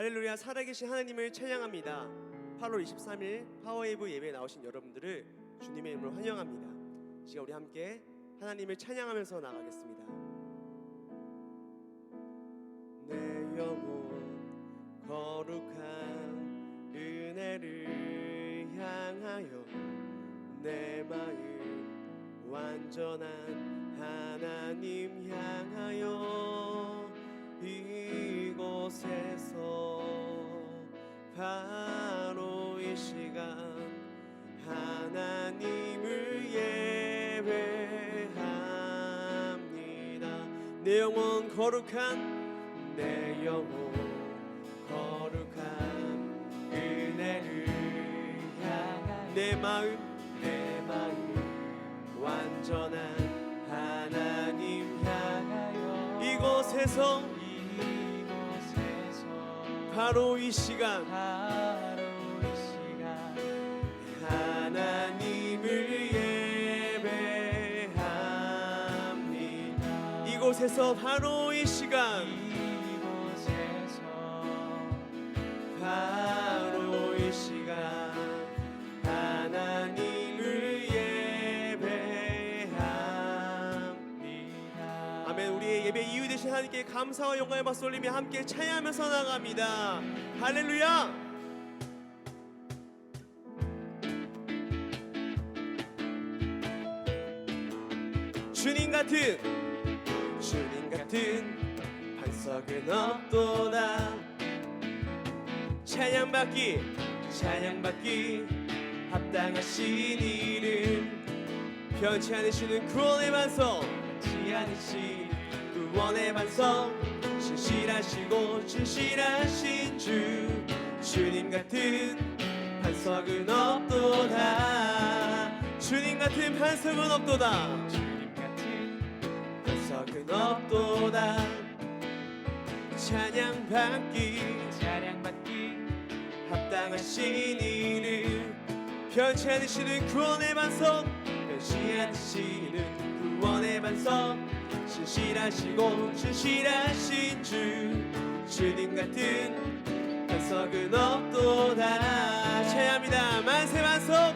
할렐루야, 살아계신 하나님을 찬양합니다. 8월 23일 파워웨이브 예배에 나오신 여러분들을 주님의 이름으로 환영합니다. 이 시간 우리 함께 하나님을 찬양하면서 나가겠습니다. 내 영혼 거룩한 은혜를 향하여 내 마음 완전한 하나님 향하여 이곳에서 바로 이 시간 하나님을 예배합니다. 내 영혼 거룩한 내 영혼 거룩한 은혜를 향하여 내 마음 완전한 하나님 향하여 이곳에서 바로 이 시간 하나님을 예배합니다. 이곳에서 바로 이 시간 바로 이 시간 하나님을 예배합니다. 아멘. 우리의 예배 이유 되신 하나님께 감사와 영광의 박수 올리며 함께 찬양하면서 나갑니다. 할렐루야. 주님 같은 반석은 없도다. 찬양받기 합당하신 이름 변치 않으시는 구원의 반석 구원의 반석 신실하시고 진실하신 주 주님 같은 반석은 없도다. 주님 같은 반석은 없도다. 반석은 없도다. 찬양받기 합당하신 이름 변치 않으시는 구원의 반석 변치 않으시는 구원의 반석 신실하시고 진실하신 주 주님 같은 반석은 없도다. 찬양합니다. 만세 반석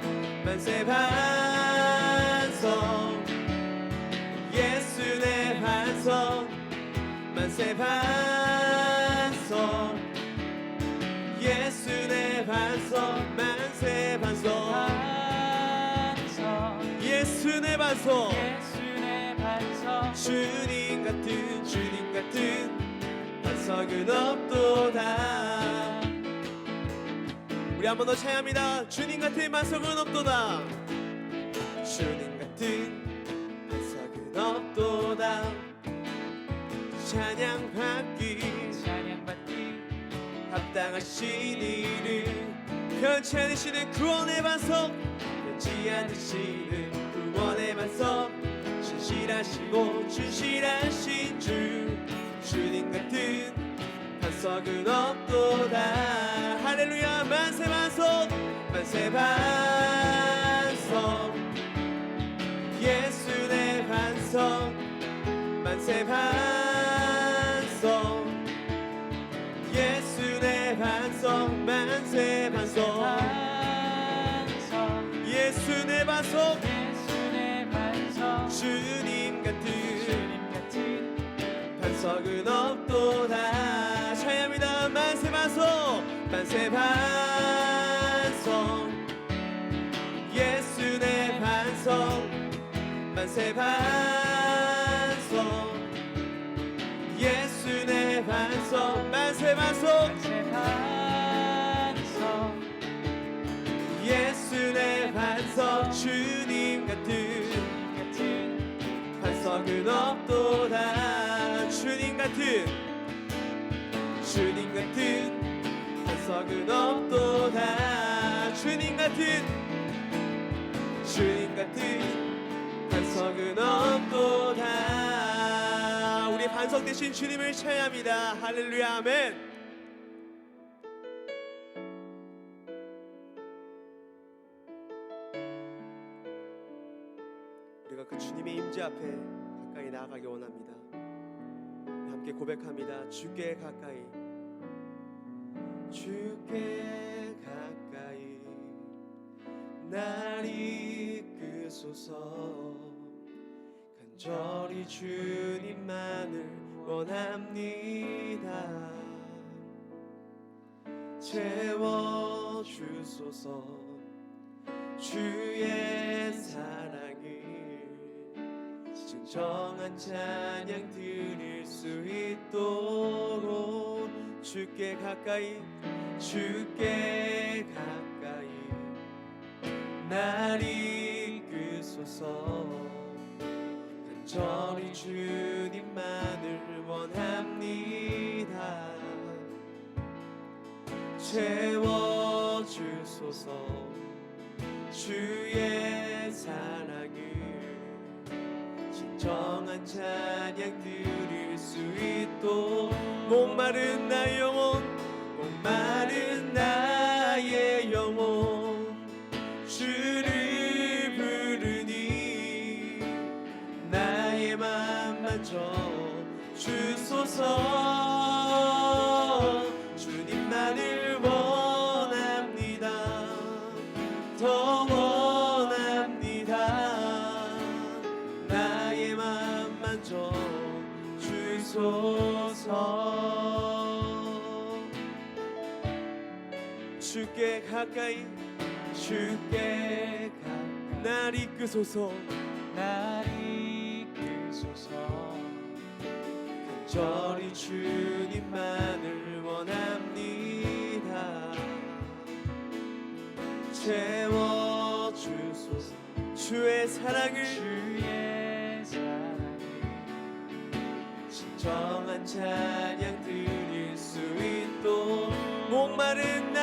예수 내 반석 만세 반석 예수 내 반석 만세 반석 예수 내 반석 주님 같은 반석은 없도다. 우리 한 번 더 찬양합니다. 주님 같은 반석은 없도다. 주님 같은 반석은 없도다. 찬양받기 합당하신 이름 변치 않으시는 구원의 반석 변치 않으시는 구원의 반석 신실하시고 진실하신 주 주님 같은 반석은 없도다. 할렐루야. 만세 반석 예수 내 반석 만세 반석 예수 내 반석 만세 반석 예수 내 반석 주님 같은 반석은 없도다. 찬양합니다. 만세 반석 예수 내 반석 만세 반석 예수 내 반석 만세 반석 예수 내 반석 주님 같은 반석은 없도다. 주님 같은 반석은 없도다. 주님 같은 반석은 없도다. 우리 반석 되신 주님을 찬양합니다. 할렐루야. 아멘. 우리가 그 주님의 임재 앞에 가까이 나아가기 원합니다. 함께 고백합니다. 주께 가까이 주께 가까이 날 이끄소서. 간절히 주님만을 원합니다. 채워주소서. 주의 사랑을 진정한 찬양 드릴 수 있도록 주께 가까이 날 이끄소서. 간절히 주님만을 원합니다. 채워주소서. 주의 사랑을 진정한 찬양 드릴 수 있도록 목마른 나의 영혼 주를 부르니 나의 맘 만져 주소서. 주님만을 원합니다. 더 원합니다. 나의 맘 만져 주소서. 주께 가까이 날 이끄소서. 간절히 주님만을 원합니다. 채워주소서. 주의 사랑을 진정한 찬양 드릴 수 있도록 목마른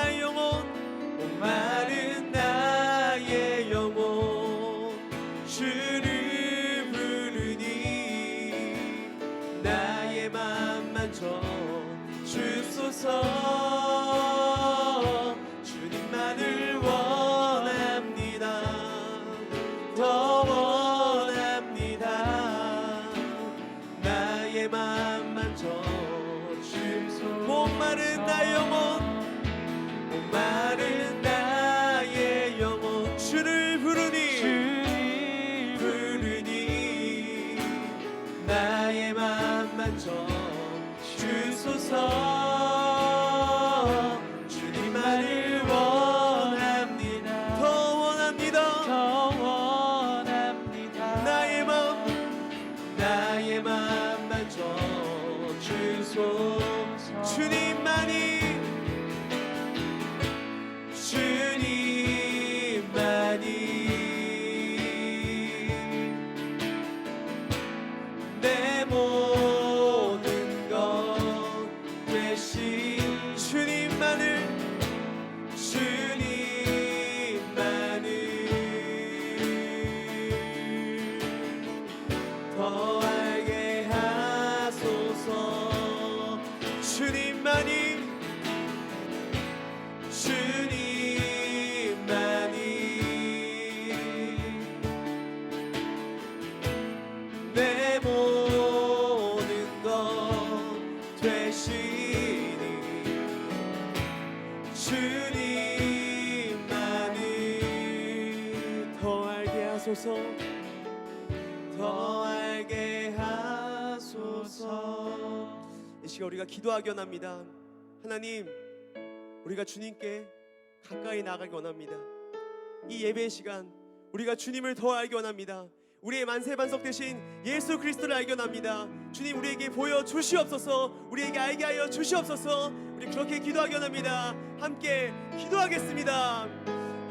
나의 영혼 주를 부르니 나의 맘 만져 주소서. 주님만을 원합니다. 더 원합니다. 나의 맘 만져 주소서. 목마른 나의 영혼 주를 부르니 나의 맘 만져 주소서. 주님만을 원합니다. 더 원합니다. 나의 맘 만져 주소서. 주님만이 내 모든 것 되신 주님만을 더 알게 하소서. 주님만이 내 모든 것 되시니 주님만을 더 알게 하소서. 더 알게 하소서. 이 시간 우리가 기도하기 원합니다. 하나님, 우리가 주님께 가까이 나가기 원합니다. 이 예배의 시간 우리가 주님을 더 알기 원합니다. 우리의 만세반석 되신 예수 그리스도를 알기 원합니다. 주님, 우리에게 보여 주시옵소서. 우리에게 알게 하여 주시옵소서. 우리 그렇게 기도하기 원합니다. 함께 기도하겠습니다.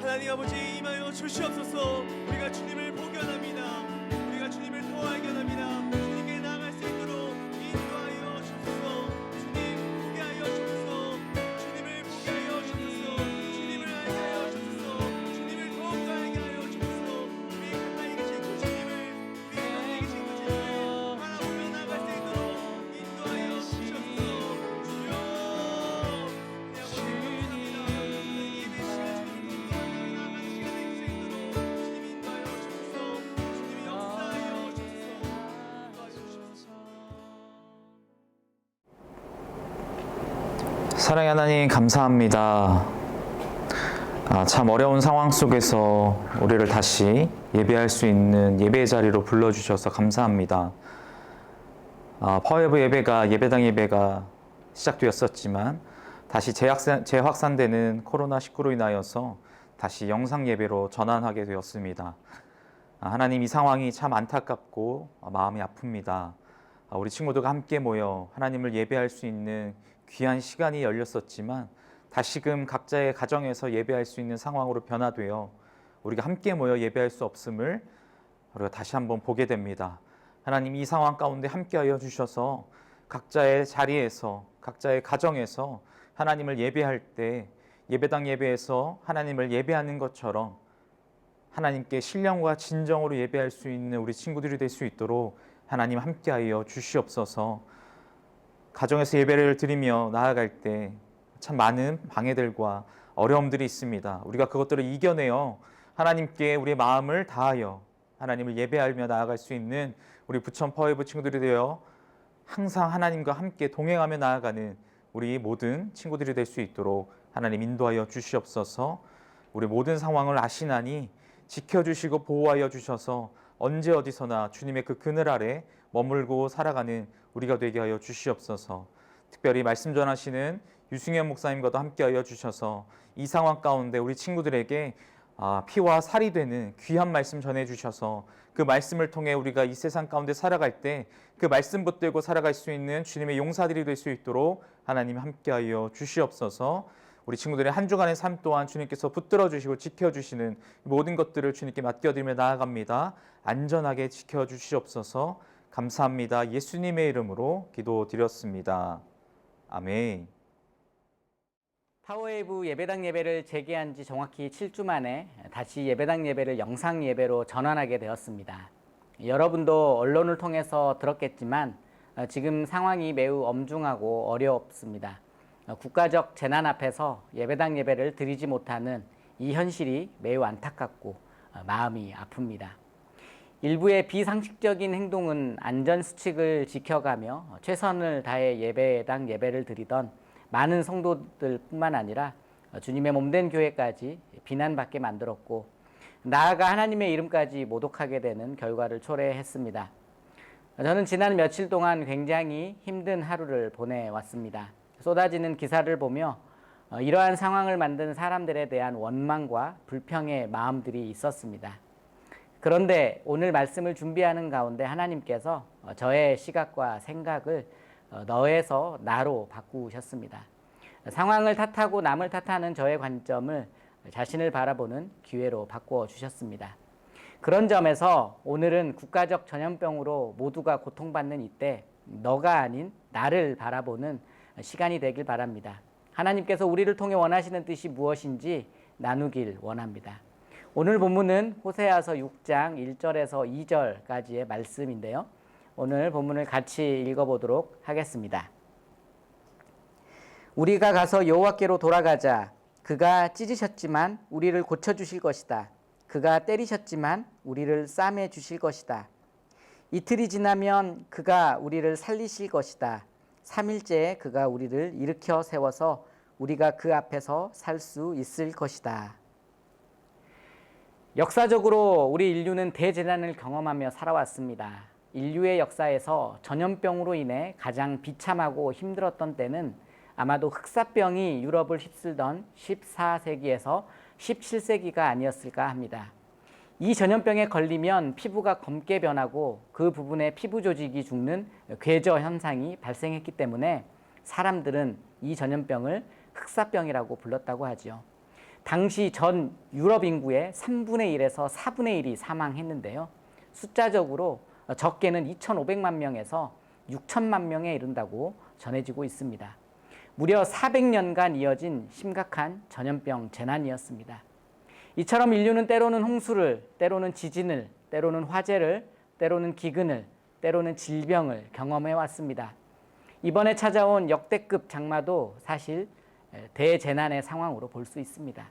하나님 아버지, 임하여 주시옵소서. 우리가 주님을 보기 원합니다. 우리가 주님을 더 알기 원합니다. 주님께 나아갈 수 있도록 인도하여 주소서. 주님 보게 하여 주소서. 주님을 보게 하여 주소서. 주님을 알게 하여 주소서. 주님을 더욱더 알게 하여 주소서. 우리 가까이 계신 주 주님을, 우리 가까이 계신 주 주님을 바라보며 나아갈 수 있도록 인도하여 주소서. 주여, 주님 인도하여 주소서. 주님이 역사하여 주소서. 사랑의 하나님 감사합니다. 참 어려운 상황 속에서 우리를 다시 예배할 수 있는 예배의 자리로 불러주셔서 감사합니다. 퍼에버 예배가 예배당 예배가 시작되었었지만 다시 재확산되는 코로나19로 인하여서 다시 영상 예배로 전환하게 되었습니다. 하나님, 이 상황이 참 안타깝고 마음이 아픕니다. 우리 친구들과 함께 모여 하나님을 예배할 수 있는 귀한 시간이 열렸었지만 다시금 각자의 가정에서 예배할 수 있는 상황으로 변화되어 우리가 함께 모여 예배할 수 없음을 우리가 다시 한번 보게 됩니다. 하나님, 이 상황 가운데 함께하여 주셔서 각자의 자리에서 각자의 가정에서 하나님을 예배할 때 예배당 예배에서 하나님을 예배하는 것처럼 하나님께 신령과 진정으로 예배할 수 있는 우리 친구들이 될 수 있도록 하나님 함께하여 주시옵소서. 가정에서 예배를 드리며 나아갈 때 참 많은 방해들과 어려움들이 있습니다. 우리가 그것들을 이겨내어 하나님께 우리의 마음을 다하여 하나님을 예배하며 나아갈 수 있는 우리 부천 퍼에버 친구들이 되어 항상 하나님과 함께 동행하며 나아가는 우리 모든 친구들이 될 수 있도록 하나님 인도하여 주시옵소서. 우리 모든 상황을 아시나니 지켜주시고 보호하여 주셔서 언제 어디서나 주님의 그 그늘 아래 머물고 살아가는 우리가 되게 하여 주시옵소서. 특별히 말씀 전하시는 유승현 목사님과도 함께하여 주셔서 이 상황 가운데 우리 친구들에게 피와 살이 되는 귀한 말씀 전해주셔서 그 말씀을 통해 우리가 이 세상 가운데 살아갈 때 그 말씀 붙들고 살아갈 수 있는 주님의 용사들이 될 수 있도록 하나님 함께하여 주시옵소서. 우리 친구들의 한 주간의 삶 또한 주님께서 붙들어 주시고 지켜주시는 모든 것들을 주님께 맡겨드리며 나아갑니다. 안전하게 지켜주시옵소서. 감사합니다. 예수님의 이름으로 기도드렸습니다. 아멘. 파워웨이브 예배당 예배를 재개한 지 정확히 7주 만에 다시 예배당 예배를 영상 예배로 전환하게 되었습니다. 여러분도 언론을 통해서 들었겠지만 지금 상황이 매우 엄중하고 어렵습니다. 국가적 재난 앞에서 예배당 예배를 드리지 못하는 이 현실이 매우 안타깝고 마음이 아픕니다. 일부의 비상식적인 행동은 안전수칙을 지켜가며 최선을 다해 예배당 예배를 드리던 많은 성도들뿐만 아니라 주님의 몸된 교회까지 비난받게 만들었고 나아가 하나님의 이름까지 모독하게 되는 결과를 초래했습니다. 저는 지난 며칠 동안 굉장히 힘든 하루를 보내왔습니다. 쏟아지는 기사를 보며 이러한 상황을 만든 사람들에 대한 원망과 불평의 마음들이 있었습니다. 그런데 오늘 말씀을 준비하는 가운데 하나님께서 저의 시각과 생각을 너에서 나로 바꾸셨습니다. 상황을 탓하고 남을 탓하는 저의 관점을 자신을 바라보는 기회로 바꾸어 주셨습니다. 그런 점에서 오늘은 국가적 전염병으로 모두가 고통받는 이때 너가 아닌 나를 바라보는 시간이 되길 바랍니다. 하나님께서 우리를 통해 원하시는 뜻이 무엇인지 나누길 원합니다. 오늘 본문은 호세아서 6장 1절에서 2절까지의 말씀인데요. 오늘 본문을 같이 읽어보도록 하겠습니다. 우리가 가서 여호와께로 돌아가자. 그가 찢으셨지만 우리를 고쳐주실 것이다. 그가 때리셨지만 우리를 싸매 주실 것이다. 이틀이 지나면 그가 우리를 살리실 것이다. 3일째에 그가 우리를 일으켜 세워서 우리가 그 앞에서 살 수 있을 것이다. 역사적으로 우리 인류는 대재난을 경험하며 살아왔습니다. 인류의 역사에서 전염병으로 인해 가장 비참하고 힘들었던 때는 아마도 흑사병이 유럽을 휩쓸던 14세기에서 17세기가 아니었을까 합니다. 이 전염병에 걸리면 피부가 검게 변하고 그 부분에 피부 조직이 죽는 궤저 현상이 발생했기 때문에 사람들은 이 전염병을 흑사병이라고 불렀다고 하죠. 당시 전 유럽 인구의 3분의 1에서 4분의 1이 사망했는데요. 숫자적으로 적게는 2,500만 명에서 6천만 명에 이른다고 전해지고 있습니다. 무려 400년간 이어진 심각한 전염병 재난이었습니다. 이처럼 인류는 때로는 홍수를, 때로는 지진을, 때로는 화재를, 때로는 기근을, 때로는 질병을 경험해 왔습니다. 이번에 찾아온 역대급 장마도 사실 대재난의 상황으로 볼 수 있습니다.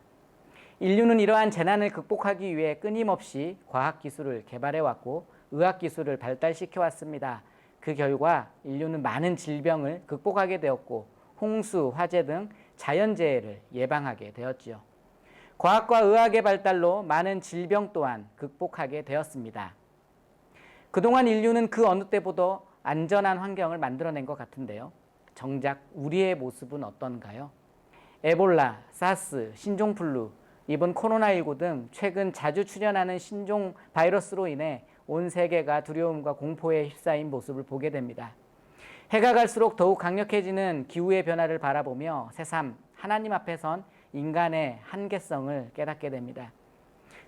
인류는 이러한 재난을 극복하기 위해 끊임없이 과학기술을 개발해왔고 의학기술을 발달시켜왔습니다. 그 결과 인류는 많은 질병을 극복하게 되었고 홍수, 화재 등 자연재해를 예방하게 되었지요. 과학과 의학의 발달로 많은 질병 또한 극복하게 되었습니다. 그동안 인류는 그 어느 때보다 안전한 환경을 만들어낸 것 같은데요. 정작 우리의 모습은 어떤가요? 에볼라, 사스, 신종플루, 이번 코로나19 등 최근 자주 출현하는 신종 바이러스로 인해 온 세계가 두려움과 공포에 휩싸인 모습을 보게 됩니다. 해가 갈수록 더욱 강력해지는 기후의 변화를 바라보며 새삼 하나님 앞에선 인간의 한계성을 깨닫게 됩니다.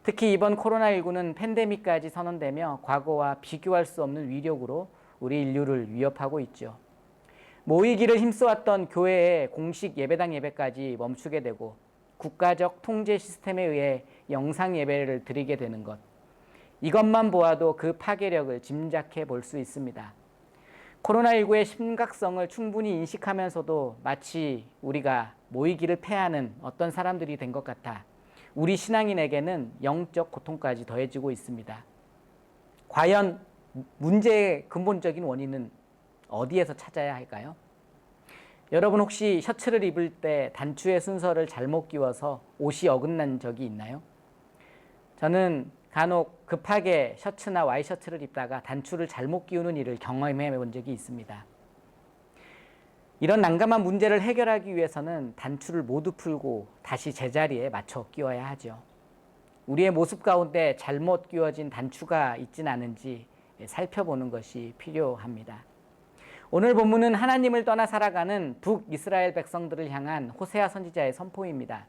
특히 이번 코로나19는 팬데믹까지 선언되며 과거와 비교할 수 없는 위력으로 우리 인류를 위협하고 있죠. 모이기를 힘써왔던 교회의 공식 예배당 예배까지 멈추게 되고 국가적 통제 시스템에 의해 영상 예배를 드리게 되는 것. 이것만 보아도 그 파괴력을 짐작해 볼 수 있습니다. 코로나19의 심각성을 충분히 인식하면서도 마치 우리가 모이기를 패하는 어떤 사람들이 된 것 같아 우리 신앙인에게는 영적 고통까지 더해지고 있습니다. 과연 문제의 근본적인 원인은 어디에서 찾아야 할까요? 여러분 혹시 셔츠를 입을 때 단추의 순서를 잘못 끼워서 옷이 어긋난 적이 있나요? 저는 간혹 급하게 셔츠나 와이셔츠를 입다가 단추를 잘못 끼우는 일을 경험해 본 적이 있습니다. 이런 난감한 문제를 해결하기 위해서는 단추를 모두 풀고 다시 제자리에 맞춰 끼워야 하죠. 우리의 모습 가운데 잘못 끼워진 단추가 있진 않은지 살펴보는 것이 필요합니다. 오늘 본문은 하나님을 떠나 살아가는 북이스라엘 백성들을 향한 호세아 선지자의 선포입니다.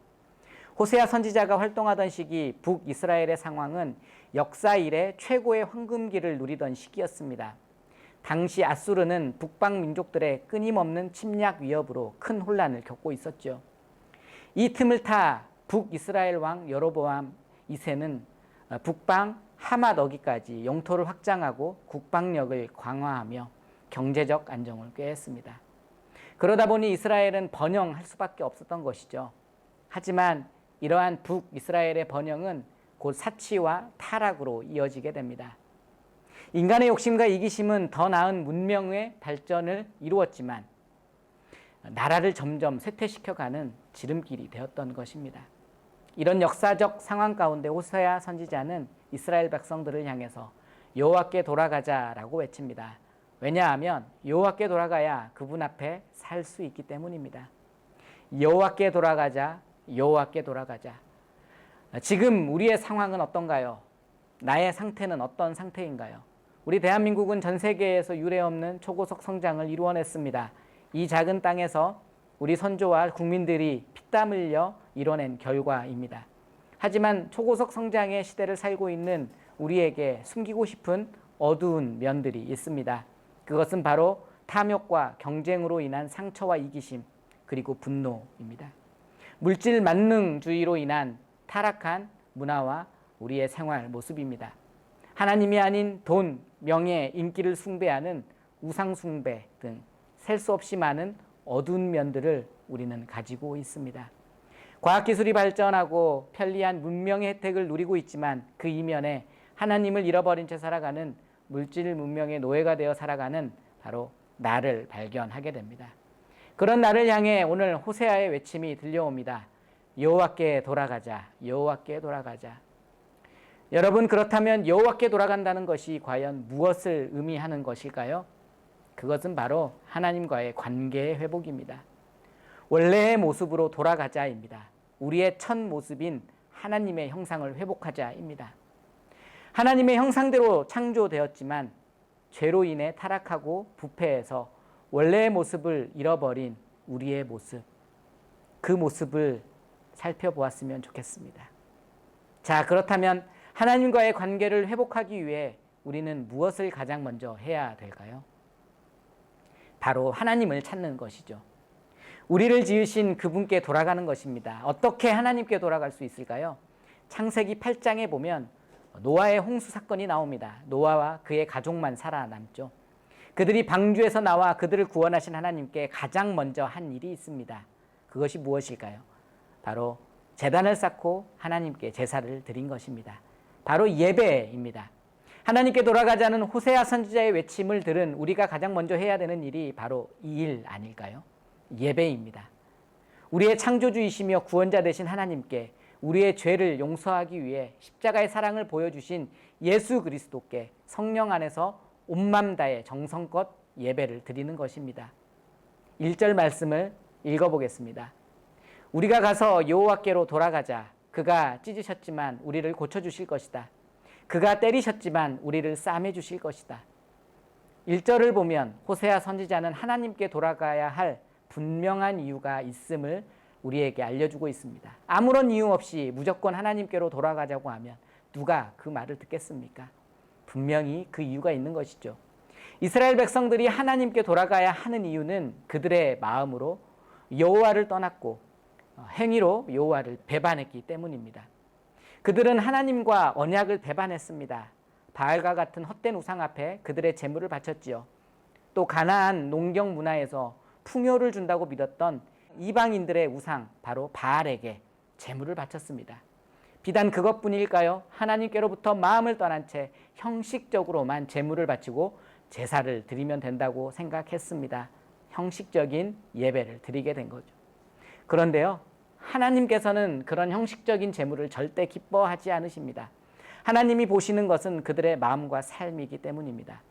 호세아 선지자가 활동하던 시기 북이스라엘의 상황은 역사 이래 최고의 황금기를 누리던 시기였습니다. 당시 아수르는 북방 민족들의 끊임없는 침략 위협으로 큰 혼란을 겪고 있었죠. 이 틈을 타 북이스라엘 왕 여로보암 2세는 북방 하맛 어기까지 영토를 확장하고 국방력을 강화하며 경제적 안정을 꾀했습니다. 그러다 보니 이스라엘은 번영할 수밖에 없었던 것이죠. 하지만 이러한 북이스라엘의 번영은 곧 사치와 타락으로 이어지게 됩니다. 인간의 욕심과 이기심은 더 나은 문명의 발전을 이루었지만 나라를 점점 쇠퇴시켜가는 지름길이 되었던 것입니다. 이런 역사적 상황 가운데 호세아 선지자는 이스라엘 백성들을 향해서 여호와께 돌아가자라고 외칩니다. 왜냐하면 여호와께 돌아가야 그분 앞에 살 수 있기 때문입니다. 여호와께 돌아가자, 여호와께 돌아가자. 지금 우리의 상황은 어떤가요? 나의 상태는 어떤 상태인가요? 우리 대한민국은 전 세계에서 유례없는 초고속 성장을 이루어냈습니다. 이 작은 땅에서 우리 선조와 국민들이 피땀 흘려 이뤄낸 결과입니다. 하지만 초고속 성장의 시대를 살고 있는 우리에게 숨기고 싶은 어두운 면들이 있습니다. 그것은 바로 탐욕과 경쟁으로 인한 상처와 이기심, 그리고 분노입니다. 물질 만능주의로 인한 타락한 문화와 우리의 생활 모습입니다. 하나님이 아닌 돈, 명예, 인기를 숭배하는 우상 숭배 등 셀 수 없이 많은 어두운 면들을 우리는 가지고 있습니다. 과학기술이 발전하고 편리한 문명의 혜택을 누리고 있지만 그 이면에 하나님을 잃어버린 채 살아가는 물질 문명의 노예가 되어 살아가는 바로 나를 발견하게 됩니다. 그런 나를 향해 오늘 호세아의 외침이 들려옵니다. 여호와께 돌아가자, 여호와께 돌아가자. 여러분, 그렇다면 여호와께 돌아간다는 것이 과연 무엇을 의미하는 것일까요? 그것은 바로 하나님과의 관계의 회복입니다. 원래의 모습으로 돌아가자입니다. 우리의 첫 모습인 하나님의 형상을 회복하자입니다. 하나님의 형상대로 창조되었지만 죄로 인해 타락하고 부패해서 원래의 모습을 잃어버린 우리의 모습, 그 모습을 살펴보았으면 좋겠습니다. 자, 그렇다면 하나님과의 관계를 회복하기 위해 우리는 무엇을 가장 먼저 해야 될까요? 바로 하나님을 찾는 것이죠. 우리를 지으신 그분께 돌아가는 것입니다. 어떻게 하나님께 돌아갈 수 있을까요? 창세기 8장에 보면 노아의 홍수 사건이 나옵니다. 노아와 그의 가족만 살아남죠. 그들이 방주에서 나와 그들을 구원하신 하나님께 가장 먼저 한 일이 있습니다. 그것이 무엇일까요? 바로 제단을 쌓고 하나님께 제사를 드린 것입니다. 바로 예배입니다. 하나님께 돌아가자는 호세아 선지자의 외침을 들은 우리가 가장 먼저 해야 되는 일이 바로 이 일 아닐까요? 예배입니다. 우리의 창조주이시며 구원자 되신 하나님께 우리의 죄를 용서하기 위해 십자가의 사랑을 보여주신 예수 그리스도께 성령 안에서 온 맘 다해 정성껏 예배를 드리는 것입니다. 1절 말씀을 읽어보겠습니다. 우리가 가서 여호와께로 돌아가자. 그가 찢으셨지만 우리를 고쳐주실 것이다. 그가 때리셨지만 우리를 싸매주실 것이다. 1절을 보면 호세아 선지자는 하나님께 돌아가야 할 분명한 이유가 있음을 우리에게 알려주고 있습니다. 아무런 이유 없이 무조건 하나님께로 돌아가자고 하면 누가 그 말을 듣겠습니까? 분명히 그 이유가 있는 것이죠. 이스라엘 백성들이 하나님께 돌아가야 하는 이유는 그들의 마음으로 여호와를 떠났고 행위로 여호와를 배반했기 때문입니다. 그들은 하나님과 언약을 배반했습니다. 바알과 같은 헛된 우상 앞에 그들의 재물을 바쳤지요. 또 가나안 농경 문화에서 풍요를 준다고 믿었던 이방인들의 우상 바로 바알에게 재물을 바쳤습니다. 비단 그것뿐일까요? 하나님께로부터 마음을 떠난 채 형식적으로만 재물을 바치고 제사를 드리면 된다고 생각했습니다. 형식적인 예배를 드리게 된 거죠. 그런데요, 하나님께서는 그런 형식적인 제물을 절대 기뻐하지 않으십니다. 하나님이 보시는 것은 그들의 마음과 삶이기 때문입니다.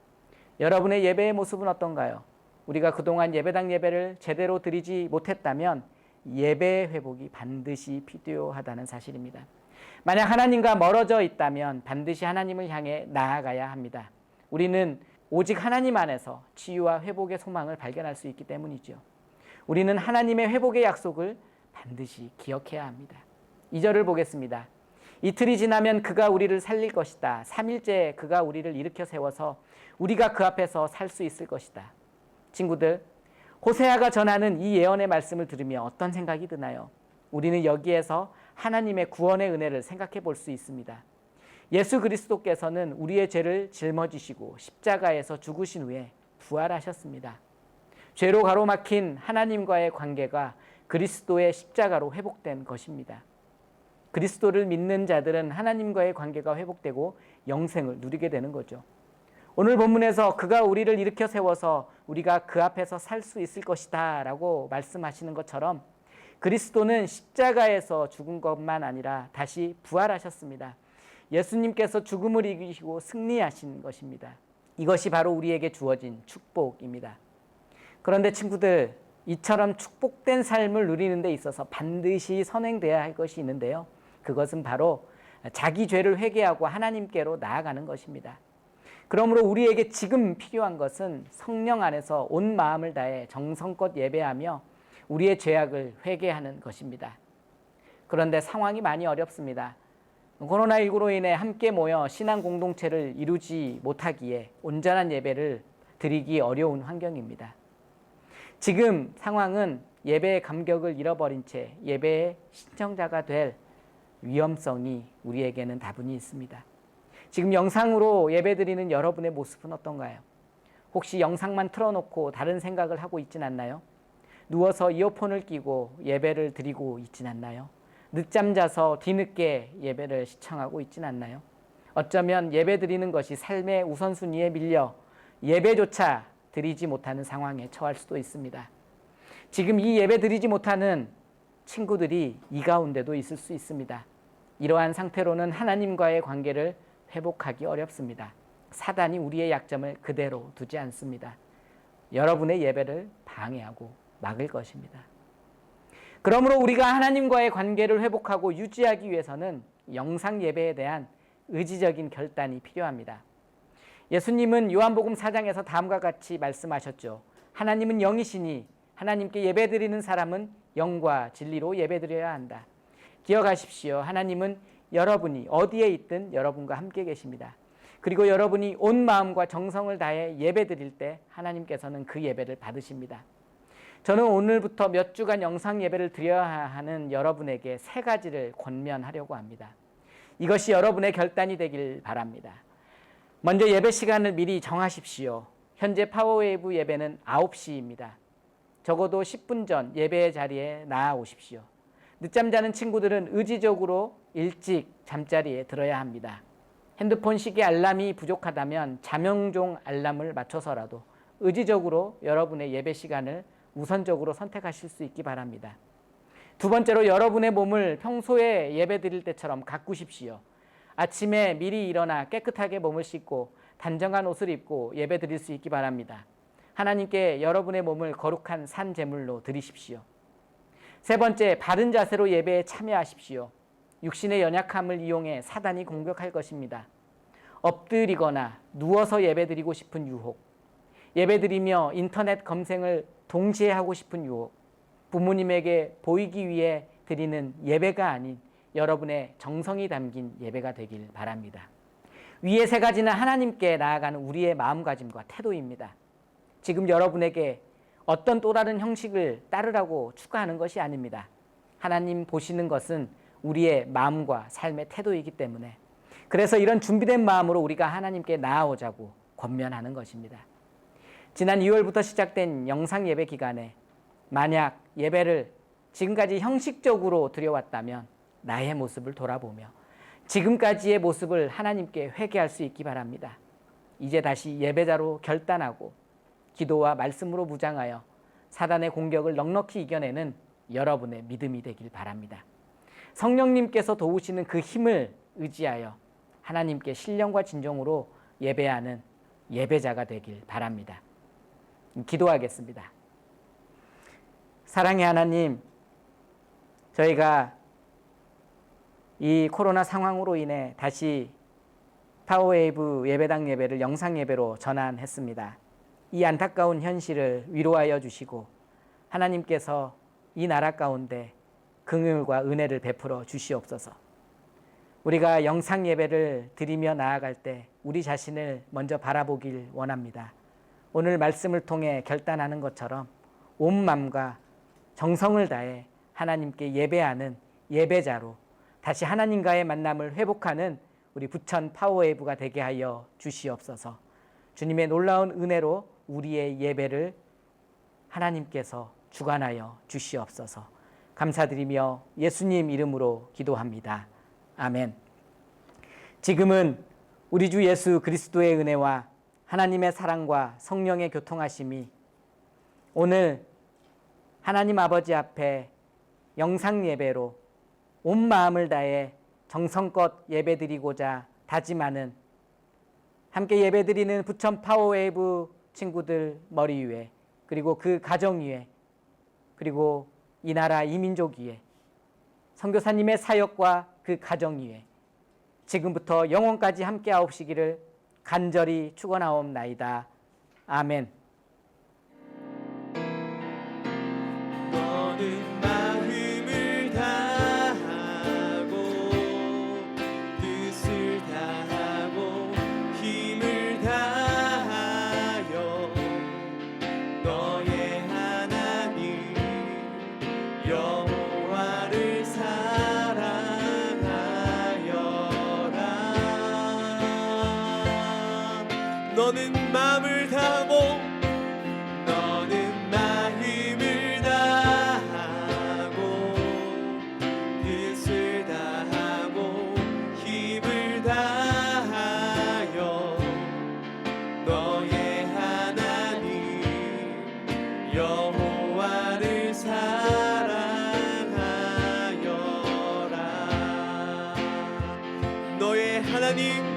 여러분의 예배의 모습은 어떤가요? 우리가 그동안 예배당 예배를 제대로 드리지 못했다면 예배의 회복이 반드시 필요하다는 사실입니다. 만약 하나님과 멀어져 있다면 반드시 하나님을 향해 나아가야 합니다. 우리는 오직 하나님 안에서 치유와 회복의 소망을 발견할 수 있기 때문이죠. 우리는 하나님의 회복의 약속을 반드시 기억해야 합니다. 2절을 보겠습니다. 이틀이 지나면 그가 우리를 살릴 것이다. 3일째 그가 우리를 일으켜 세워서 우리가 그 앞에서 살 수 있을 것이다. 친구들, 호세아가 전하는 이 예언의 말씀을 들으며 어떤 생각이 드나요? 우리는 여기에서 하나님의 구원의 은혜를 생각해 볼 수 있습니다. 예수 그리스도께서는 우리의 죄를 짊어지시고 십자가에서 죽으신 후에 부활하셨습니다. 죄로 가로막힌 하나님과의 관계가 그리스도의 십자가로 회복된 것입니다. 그리스도를 믿는 자들은 하나님과의 관계가 회복되고 영생을 누리게 되는 거죠. 오늘 본문에서 그가 우리를 일으켜 세워서 우리가 그 앞에서 살 수 있을 것이다 라고 말씀하시는 것처럼 그리스도는 십자가에서 죽은 것만 아니라 다시 부활하셨습니다. 예수님께서 죽음을 이기시고 승리하신 것입니다. 이것이 바로 우리에게 주어진 축복입니다. 그런데 친구들, 이처럼 축복된 삶을 누리는 데 있어서 반드시 선행돼야 할 것이 있는데요. 그것은 바로 자기 죄를 회개하고 하나님께로 나아가는 것입니다. 그러므로 우리에게 지금 필요한 것은 성령 안에서 온 마음을 다해 정성껏 예배하며 우리의 죄악을 회개하는 것입니다. 그런데 상황이 많이 어렵습니다. 코로나19로 인해 함께 모여 신앙 공동체를 이루지 못하기에 온전한 예배를 드리기 어려운 환경입니다. 지금 상황은 예배의 감격을 잃어버린 채 예배의 신청자가 될 위험성이 우리에게는 다분히 있습니다. 지금 영상으로 예배드리는 여러분의 모습은 어떤가요? 혹시 영상만 틀어놓고 다른 생각을 하고 있진 않나요? 누워서 이어폰을 끼고 예배를 드리고 있진 않나요? 늦잠 자서 뒤늦게 예배를 시청하고 있진 않나요? 어쩌면 예배 드리는 것이 삶의 우선순위에 밀려 예배조차 드리지 못하는 상황에 처할 수도 있습니다. 지금 이 예배 드리지 못하는 친구들이 이 가운데도 있을 수 있습니다. 이러한 상태로는 하나님과의 관계를 회복하기 어렵습니다. 사단이 우리의 약점을 그대로 두지 않습니다. 여러분의 예배를 방해하고 막을 것입니다. 그러므로 우리가 하나님과의 관계를 회복하고 유지하기 위해서는 영상 예배에 대한 의지적인 결단이 필요합니다. 예수님은 요한복음 4장에서 다음과 같이 말씀하셨죠. 하나님은 영이시니 하나님께 예배드리는 사람은 영과 진리로 예배드려야 한다. 기억하십시오. 하나님은 여러분이 어디에 있든 여러분과 함께 계십니다. 그리고 여러분이 온 마음과 정성을 다해 예배드릴 때 하나님께서는 그 예배를 받으십니다. 저는 오늘부터 몇 주간 영상 예배를 드려야 하는 여러분에게 3가지를 권면하려고 합니다. 이것이 여러분의 결단이 되길 바랍니다. 먼저 예배 시간을 미리 정하십시오. 현재 파워웨이브 예배는 9시입니다. 적어도 10분 전 예배의 자리에 나아오십시오. 늦잠 자는 친구들은 의지적으로 일찍 잠자리에 들어야 합니다. 핸드폰 시계 알람이 부족하다면 자명종 알람을 맞춰서라도 의지적으로 여러분의 예배 시간을 우선적으로 선택하실 수 있기 바랍니다. 두 번째로 여러분의 몸을 평소에 예배 드릴 때처럼 가꾸십시오. 아침에 미리 일어나 깨끗하게 몸을 씻고 단정한 옷을 입고 예배 드릴 수 있기 바랍니다. 하나님께 여러분의 몸을 거룩한 산 제물로 드리십시오. 세 번째, 바른 자세로 예배에 참여하십시오. 육신의 연약함을 이용해 사단이 공격할 것입니다. 엎드리거나 누워서 예배드리고 싶은 유혹, 예배드리며 인터넷 검색을 동시에 하고 싶은 유혹, 부모님에게 보이기 위해 드리는 예배가 아닌 여러분의 정성이 담긴 예배가 되길 바랍니다. 위의 세 가지는 하나님께 나아가는 우리의 마음가짐과 태도입니다. 지금 여러분에게 어떤 또 다른 형식을 따르라고 추가하는 것이 아닙니다. 하나님 보시는 것은 우리의 마음과 삶의 태도이기 때문에, 그래서 이런 준비된 마음으로 우리가 하나님께 나아오자고 권면하는 것입니다. 지난 2월부터 시작된 영상 예배 기간에 만약 예배를 지금까지 형식적으로 드려왔다면 나의 모습을 돌아보며 지금까지의 모습을 하나님께 회개할 수 있기 바랍니다. 이제 다시 예배자로 결단하고 기도와 말씀으로 무장하여 사단의 공격을 넉넉히 이겨내는 여러분의 믿음이 되길 바랍니다. 성령님께서 도우시는 그 힘을 의지하여 하나님께 신령과 진정으로 예배하는 예배자가 되길 바랍니다. 기도하겠습니다. 사랑의 하나님, 저희가 이 코로나 상황으로 인해 다시 파워웨이브 예배당 예배를 영상 예배로 전환했습니다. 이 안타까운 현실을 위로하여 주시고 하나님께서 이 나라 가운데 긍휼과 은혜를 베풀어 주시옵소서. 우리가 영상 예배를 드리며 나아갈 때 우리 자신을 먼저 바라보길 원합니다. 오늘 말씀을 통해 결단하는 것처럼 온 마음과 정성을 다해 하나님께 예배하는 예배자로 다시 하나님과의 만남을 회복하는 우리 부천 파워웨이브가 되게 하여 주시옵소서. 주님의 놀라운 은혜로 우리의 예배를 하나님께서 주관하여 주시옵소서. 감사드리며 예수님 이름으로 기도합니다. 아멘. 지금은 우리 주 예수 그리스도의 은혜와 하나님의 사랑과 성령의 교통하심이 오늘 하나님 아버지 앞에 영상 예배로 온 마음을 다해 정성껏 예배드리고자 다짐하는, 함께 예배드리는 부천 파워웨이브 친구들 머리 위에, 그리고 그 가정 위에, 그리고 이 나라 이 민족 위에, 선교사님의 사역과 그 가정 위에 지금부터 영원까지 함께 하옵시기를 간절히 축원하옵나이다. 아멘. 너는 마음을 다하고 뜻을 다하고 힘을 다하여 너의 하나님 여호와를 사랑하여라. 너는 마음을 다하고 너는 마음을 다하고 뜻을 다하고 힘을 다하여 너의 하나님 여호와를 사랑하여라. 너의 하나님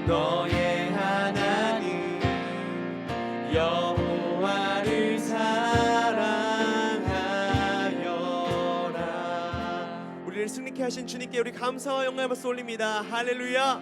너의 하나님 여호와를 사랑하여라. 우리를 승리케 하신 주님께 우리 감사와 영광의 박수 올립니다. 할렐루야.